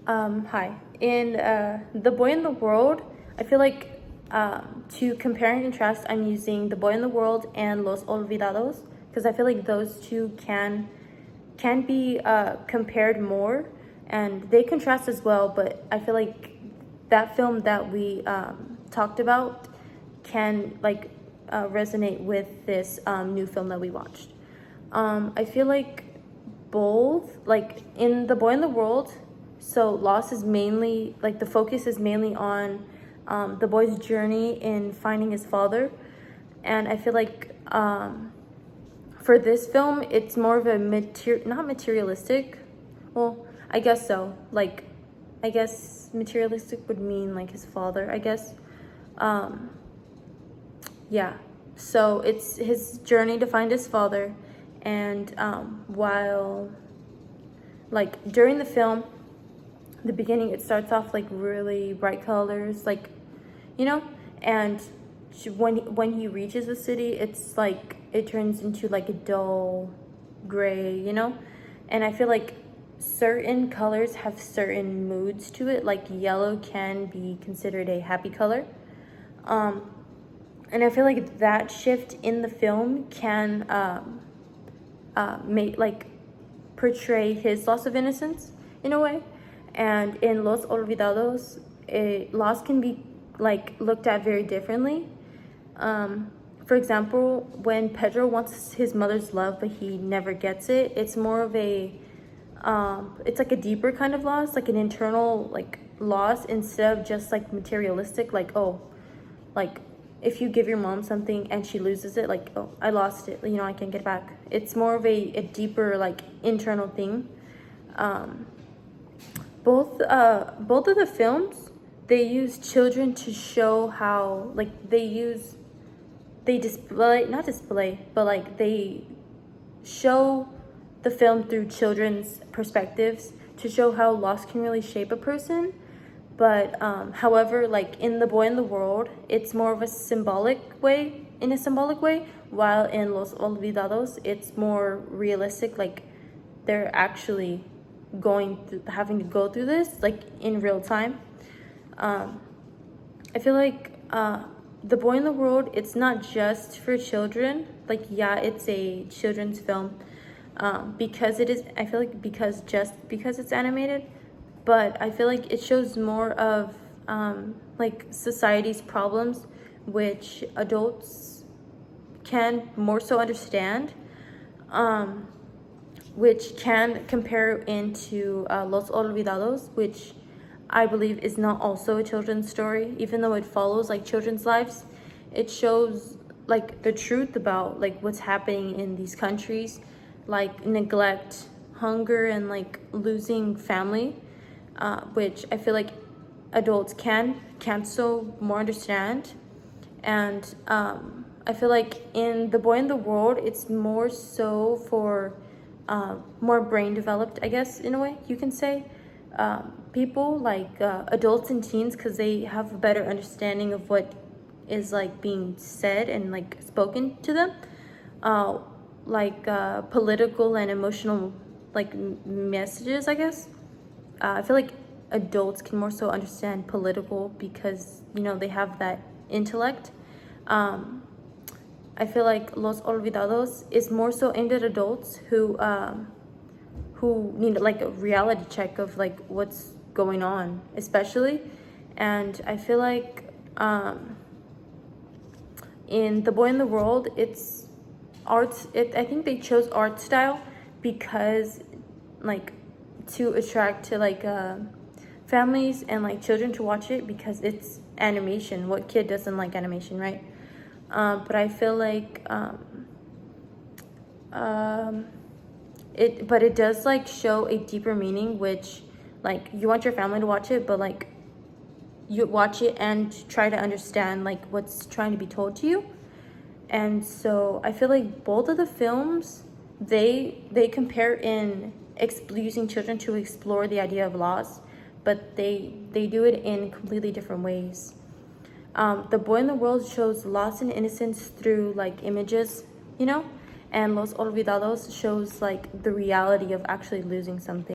Hi. In The Boy in the World, I feel like to compare and contrast, I'm using The Boy in the World and Los Olvidados because I feel like those two can be compared more, and they contrast as well. But I feel like that film that we talked about can resonate with this new film that we watched. I feel like both, like in The Boy in the World, so loss is mainly like the focus is mainly on the boy's journey in finding his father, and I feel like for this film it's more of a not materialistic. Well, I guess so. Like, I guess materialistic would mean like his father, I guess. Um, yeah. So it's his journey to find his father, and while like during the film, the beginning, it starts off like really bright colors, like, you know, and when he reaches the city, it's like it turns into like a dull gray, you know. And I feel like certain colors have certain moods to it. Like yellow can be considered a happy color, and I feel like that shift in the film can make like portray his loss of innocence in a way. And in Los Olvidados, loss can be like looked at very differently. For example, when Pedro wants his mother's love but he never gets it, it's more of a it's like a deeper kind of loss, like an internal like loss, instead of just like materialistic, like, oh, like if you give your mom something and she loses it, like, oh, I lost it, you know, I can't get it back. It's more of a deeper like internal thing. Both of the films, they use children to show how, like, they display, not display, but like they show the film through children's perspectives to show how loss can really shape a person. But however, like in The Boy in the World, it's more of a symbolic way, while in Los Olvidados, it's more realistic, like they're actually having to go through this like in real time. I feel like The Boy in the World, it's not just for children. Like, yeah, it's a children's film because it is. I feel like because it's animated, but I feel like it shows more of like society's problems, which adults can more so understand, which can compare into Los Olvidados, which I believe is not also a children's story, even though it follows like children's lives. It shows like the truth about like what's happening in these countries, like neglect, hunger, and like losing family, which I feel like adults can't so more understand. And I feel like in The Boy in the World, it's more so for more brain developed, I guess, in a way you can say, people like adults and teens, because they have a better understanding of what is like being said and like spoken to them, political and emotional like messages, I guess. I feel like adults can more so understand political because, you know, they have that intellect. I feel like Los Olvidados is more so aimed at adults who need like a reality check of like what's going on, especially. And I feel like in The Boy in the World, it's art. I think they chose art style because like to attract to like families and like children to watch it, because it's animation. What kid doesn't like animation, right? But I feel like it does like show a deeper meaning, which like you want your family to watch it, but like you watch it and try to understand like what's trying to be told to you. And so I feel like both of the films, they compare in using children to explore the idea of loss, but they do it in completely different ways. The Boy in the World shows loss and innocence through like images, you know, and Los Olvidados shows like the reality of actually losing something.